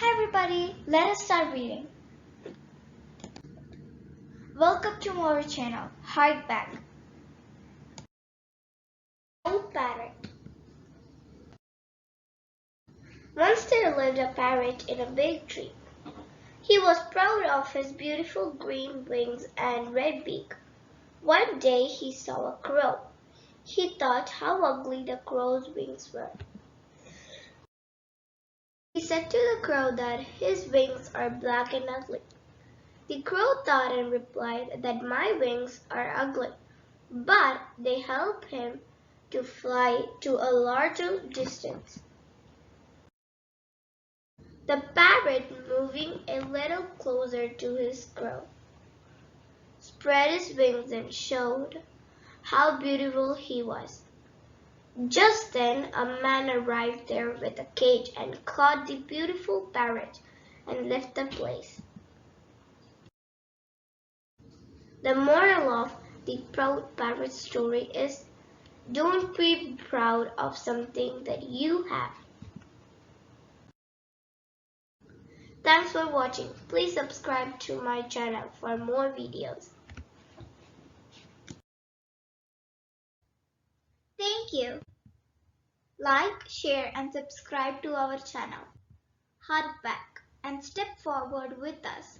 Hi everybody, let us start reading. Welcome to our channel, Hardback. Proud Parrot. Once there lived a parrot in a big tree. He was proud of his beautiful green wings and red beak. One day he saw a crow. He thought how ugly the crow's wings were. He said to the crow that his wings are black and ugly. The crow thought and replied that my wings are ugly, but they help him to fly to a larger distance. The parrot, moving a little closer to his crow, spread his wings and showed how beautiful he was. Just then a man arrived there with a cage and caught the beautiful parrot and left the place. The moral of the Proud Parrot story is, don't be proud of something that you have. Thanks for watching. Please subscribe to my channel for more videos. Thank you. Like, share and subscribe to our channel. Hardback and step forward with us.